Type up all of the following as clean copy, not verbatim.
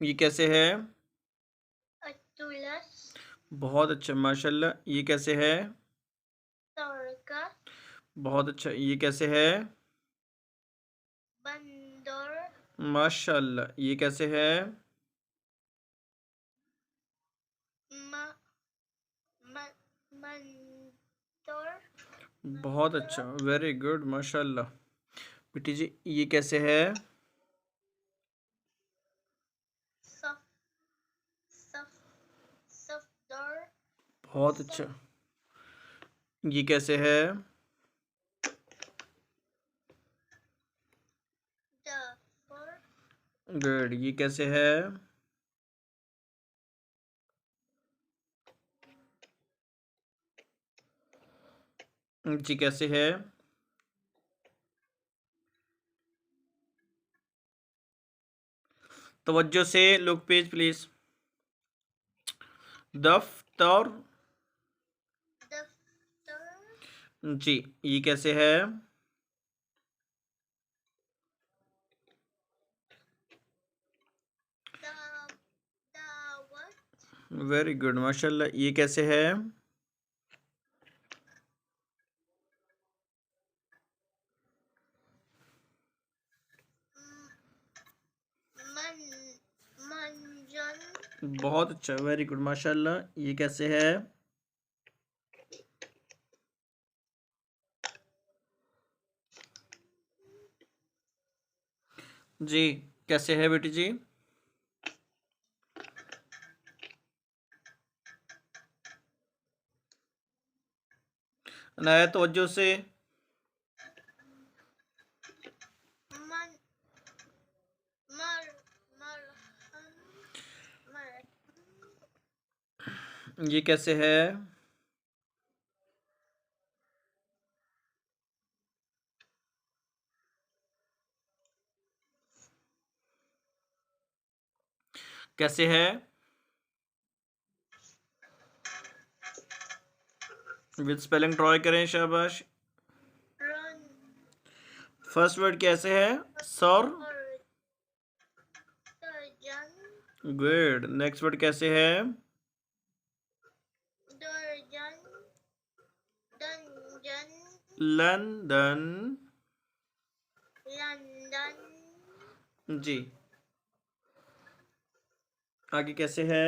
ये कैसे है? तुलस, बहुत अच्छा, माशाल्लाह। ये कैसे है? तड़का, बहुत अच्छा। ये कैसे है? बंदर, माशाल्लाह। ये कैसे है? म, म, मंदर, बहुत अच्छा, वेरी गुड, माशाल्लाह। बेटी जी, ये कैसे है? सफ, सफ, सफदर, बहुत अच्छा। ये कैसे है? सफदर, गुड। ये कैसे है? जी कैसे है? तवज्जो से लुक पेज प्लीज। दफ्तर। दफ्तर, जी। ये कैसे है? दाव, दावत, वेरी गुड, माशाल्लाह। ये कैसे है? मन, मंजन, बहुत अच्छा, वेरी गुड, माशाल्लाह। ये कैसे है? जी कैसे है बेटी जी? अनाया तवज्जो से। मन, मर, मरहम, मर, ये कैसे है? कैसे है? विद स्पेलिंग ट्राई करें, शाबाश। रन, फर्स्ट वर्ड कैसे है? सर। और, दर्जन, गुड। नेक्स्ट वर्ड कैसे है? दर्जन, दंजन, लंदन। लंदन, जी। आगे कैसे है?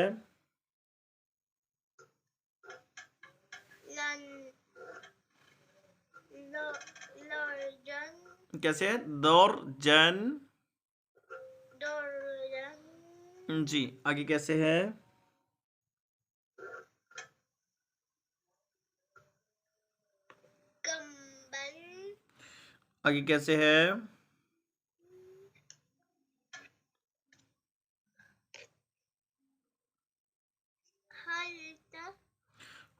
लन, लर्जन, कैसे है? दौरजन। दर्जन, जी। आगे कैसे है? कंबल, आगे कैसे है? हल्का,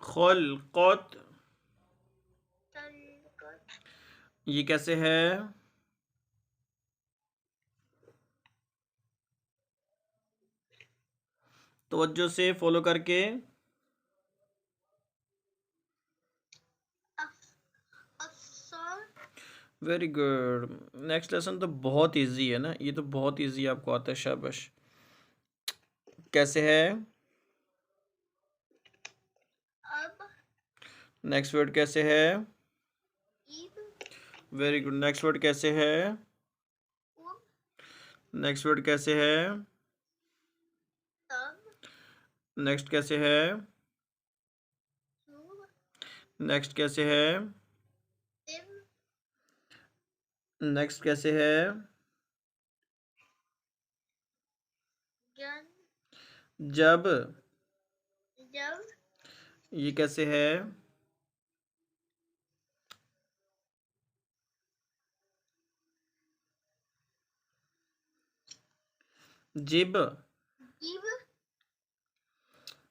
खुलकत। तलकत, ये कैसे है? तवज्जो से फॉलो करके। अफसर, वेरी गुड। नेक्स्ट लेसन तो बहुत इजी है ना, ये तो बहुत इजी आपको आता है, शाबाश। कैसे है? अब, नेक्स्ट वर्ड कैसे है? इब, वेरी गुड। नेक्स्ट वर्ड कैसे है? उब, नेक्स्ट वर्ड कैसे है? तब, नेक्स्ट कैसे है? तुब, नेक्स्ट कैसे है? तिब, नेक्स्ट कैसे है? जन, जब। जब, ये कैसे है? जिब। जिब,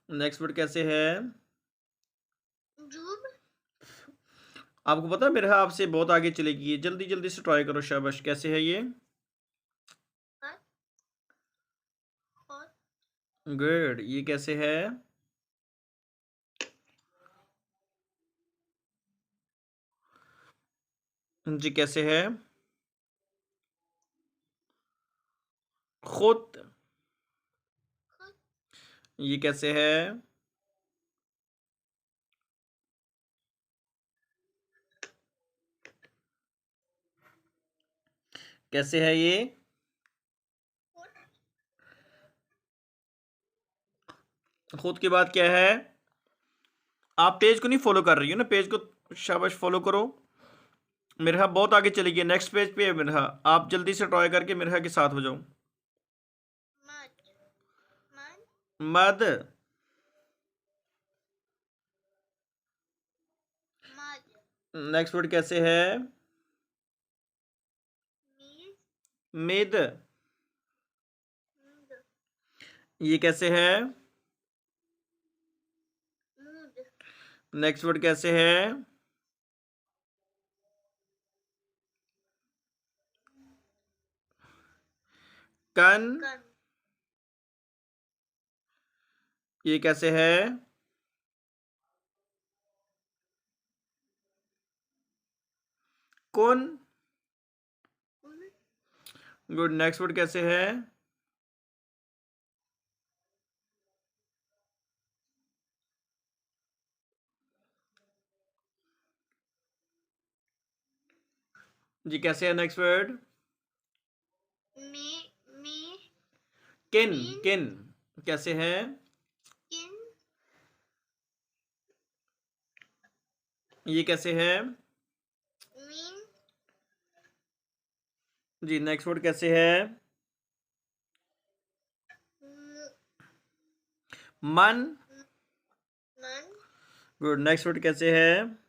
नेक्स्ट वर्ड कैसे है? जुब, आपको पता है मेरे हाँ आपसे बहुत आगे चलेगी ये, जल्दी जल्दी से ट्राई करो, शाबाश। कैसे है ये? हत, हत, गुड। ये कैसे है? जी कैसे है? खुद। खुत। ये कैसे है? कैसे है ये? खुद के बाद क्या है? आप पेज को नहीं फॉलो कर रही हो ना, पेज को शाबाश फॉलो करो। मिरहा बहुत आगे चली गई, नेक्स्ट पेज पे है मिरहा। आप जल्दी से ट्राई करके मिरहा के साथ हो जाओ। मद मन मद। मद नेक्स्ट वर्ड कैसे है? मीज मिद। मूड ये कैसे है? मूड नेक्स्ट वर्ड कैसे है? कन। कन ये कैसे है? कौन। उन गुड। नेक्स्ट वर्ड कैसे है? जी कैसे है नेक्स्ट वर्ड? मी मी किन। मीन किन कैसे है? किन ये कैसे है? मीन जी नेक्स्ट वर्ड कैसे है? मु- मन। मन गुड। नेक्स्ट वर्ड कैसे है?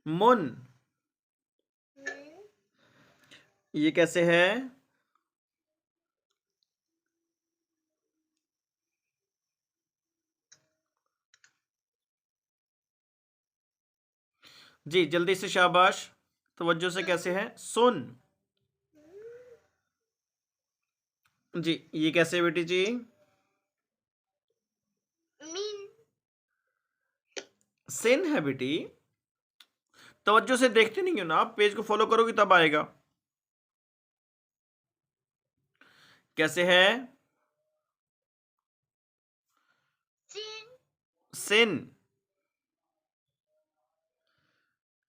मुन। मुन ये कैसे है? जी जल्दी से शाबाश, तवज्जो से। कैसे है? सुन। जी ये कैसे है बेटी जी? मीन सिन है बेटी। तवज्जो से देखते नहीं हो ना आप, पेज को फॉलो करोगी तब आएगा। कैसे है? सिन सिन।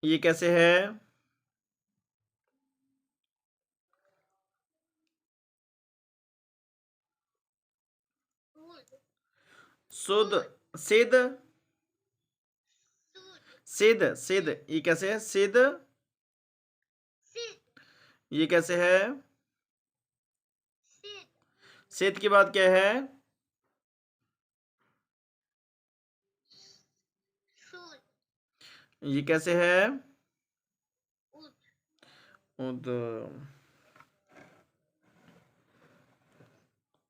ये कैसे है? सूद सुद। सूद सिद। सूद सिद। सिद ये कैसे है? सिद। सिद ये कैसे है? सिद सिद के बाद क्या है? सूद ये कैसे है? उद उद।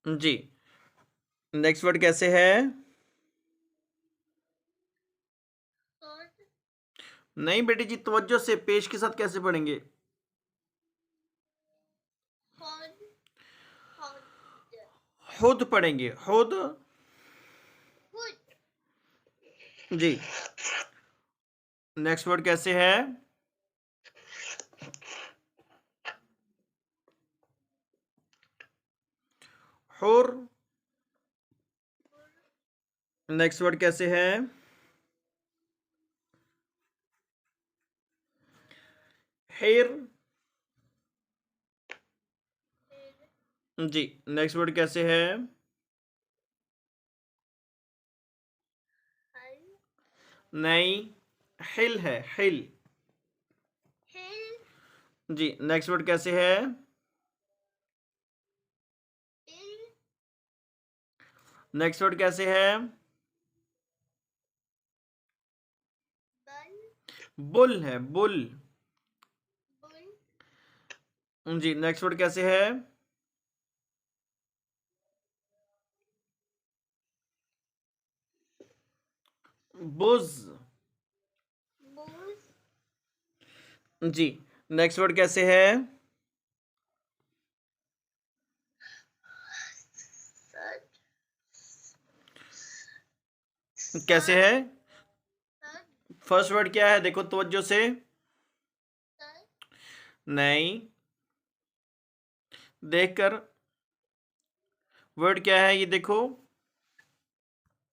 जी नेक्स्ट वर्ड कैसे है? सौद नहीं बेटी जी, तवज्जो से पेश के साथ कैसे पढ़ेंगे? हौद हौद खुद पढ़ेंगे, खुद। हुद जी नेक्स्ट वर्ड कैसे है? हुर। नेक्स्ट वर्ड कैसे है? हिर। फिर जी नेक्स्ट वर्ड कैसे है? हल नहीं, हिल है, हिल। हिल जी नेक्स्ट वर्ड कैसे है? बिल नेक्स्ट वर्ड कैसे है? बल बुल है, बुल। बुल जी नेक्स्ट वर्ड कैसे है? बुज। बूज जी नेक्स्ट वर्ड कैसे है? सद कैसे सद है? सद फर्स्ट वर्ड क्या है? देखो तवज्जो से। सद नहीं, देखकर वर्ड क्या है ये देखो